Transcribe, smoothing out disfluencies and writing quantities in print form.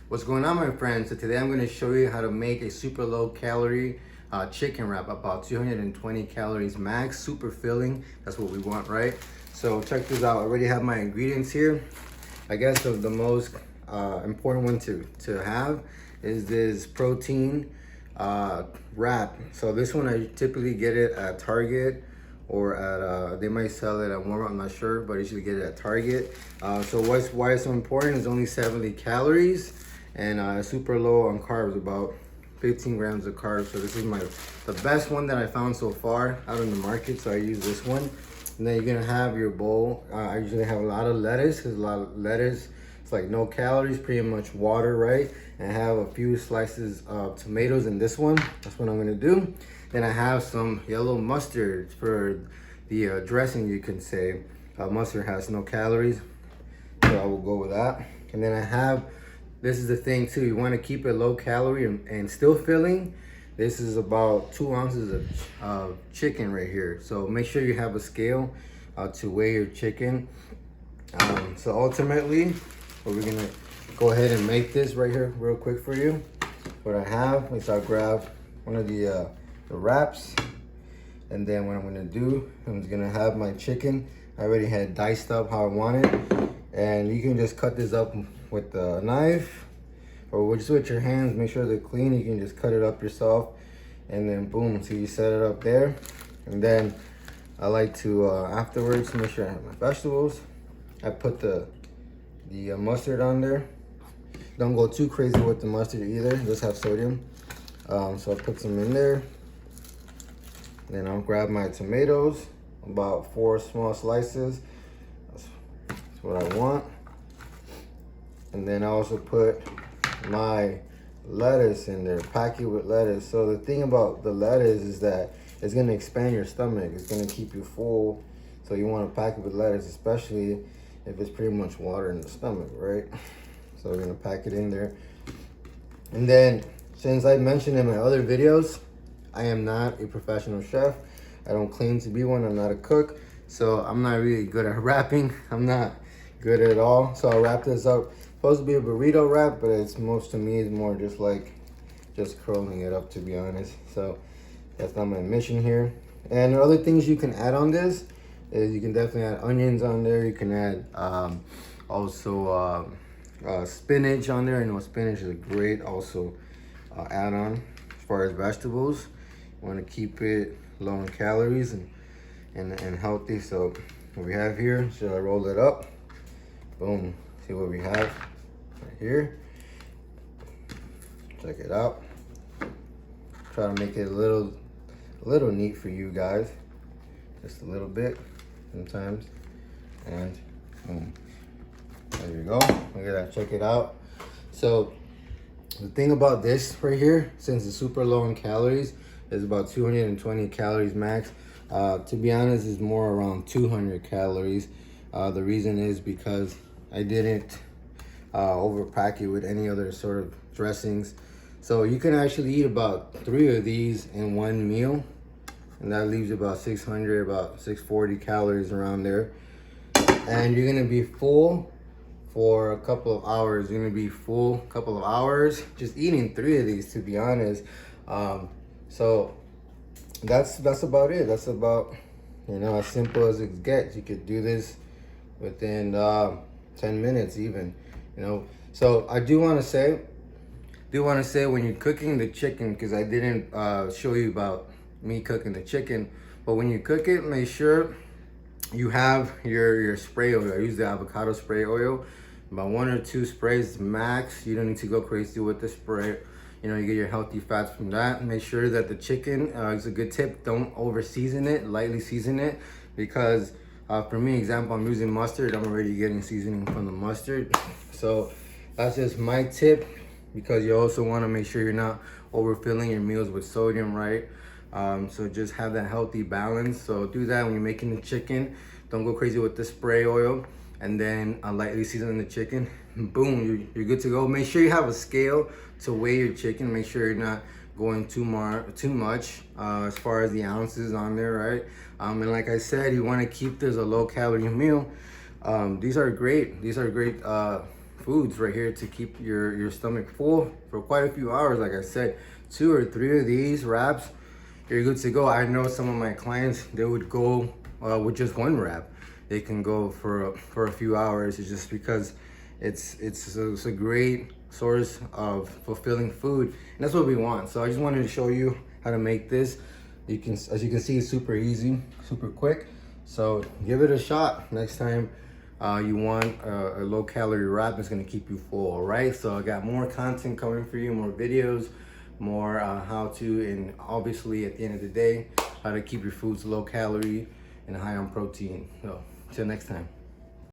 What's going on, my friends? So today I'm going to show you how to make a super low calorie chicken wrap, about 220 calories max, super filling. That's what we want, right? So check this out. I already have my ingredients here. I guess the most important one to have is this protein wrap. So this one I typically get it at Target, or at they might sell it at Walmart, I'm not sure, but I usually get it at Target. So why it's so important is only 70 calories and super low on carbs, about 15 grams of carbs. So this is the best one that I found so far out in the market, so I use this one. And then you're gonna have your bowl. I usually have a lot of lettuce, because a lot of lettuce, it's like no calories, pretty much water, right? And I have a few slices of tomatoes in this one. That's what I'm gonna do. Then I have some yellow mustard for the dressing, you can say. Mustard has no calories, so I will go with that. And then I have, this is the thing too, you wanna keep it low calorie and still filling. This is about 2 ounces of chicken right here. So make sure you have a scale to weigh your chicken. So ultimately, we're gonna go ahead and make this right here real quick for you. What I have is I'll grab one of the wraps, and then what I'm gonna do, I'm just gonna have my chicken. I already had diced up how I want it, and you can just cut this up with a knife, or just with your hands. Make sure they're clean. You can just cut it up yourself, and then boom, so you set it up there. And then I like to afterwards make sure I have my vegetables. I put the mustard on there. Don't go too crazy with the mustard either, just have sodium. So I put some in there. Then I'll grab my tomatoes, about 4 small slices. That's what I want. And then I also put my lettuce in there, pack it with lettuce. So the thing about the lettuce is that it's gonna expand your stomach. It's gonna keep you full. So you wanna pack it with lettuce, especially if it's pretty much water in the stomach, right? So we're gonna pack it in there. And then, since I mentioned in my other videos, I am not a professional chef. I don't claim to be one. I'm not a cook. So I'm not really good at wrapping. I'm not good at all. So I'll wrap this up. Supposed to be a burrito wrap, but it's to me, it's more just curling it up, to be honest. So that's not my mission here. And the other things you can add on this is you can definitely add onions on there. You can add also spinach on there. I know spinach is a great also add-on as far as vegetables. You want to keep it low in calories and healthy. So what we have here, should I roll it up? Boom. See what we have right here. Check it out. Try to make it a little neat for you guys, just a little bit sometimes. And boom, there you go. Look at that. Check it out. So the thing about this right here, since it's super low in calories, is about 220 calories max. To be honest, it's more around 200 calories. The reason is because I didn't overpack it with any other sort of dressings. So you can actually eat about 3 of these in one meal, and that leaves about 600, about 640 calories around there. And you're gonna be full for a couple of hours. You're gonna be full a couple of hours just eating 3 of these, to be honest. So that's about it. That's about, as simple as it gets. You could do this within 10 minutes even, So I do want to say when you're cooking the chicken, because I didn't show you about me cooking the chicken, but when you cook it, make sure you have your spray oil. I use the avocado spray oil, about 1 or 2 sprays max. You don't need to go crazy with the spray. You get your healthy fats from that. Make sure that the chicken is a good tip. Don't over season it, lightly season it, because for me, example, I'm using mustard. I'm already getting seasoning from the mustard. So that's just my tip, because you also want to make sure you're not overfilling your meals with sodium, right? So just have that healthy balance. So do that when you're making the chicken. Don't go crazy with the spray oil, and then lightly season the chicken. Boom, you're good to go. Make sure you have a scale to weigh your chicken. Make sure you're not going too much as far as the ounces on there, right? And like I said, you want to keep this a low calorie meal. These are great foods right here to keep your stomach full for quite a few hours. Like I said, 2 or 3 of these wraps, you're good to go. I know some of my clients, they would go with just one wrap. They can go for a few hours. It's just because it's a great source of fulfilling food, and that's what we want. So I just wanted to show you how to make this. As you can see, it's super easy, super quick. So give it a shot next time you want a low calorie wrap. It's gonna keep you full. All right, so I got more content coming for you, more videos, more how to, and obviously at the end of the day, how to keep your foods low calorie and high on protein. So till next time.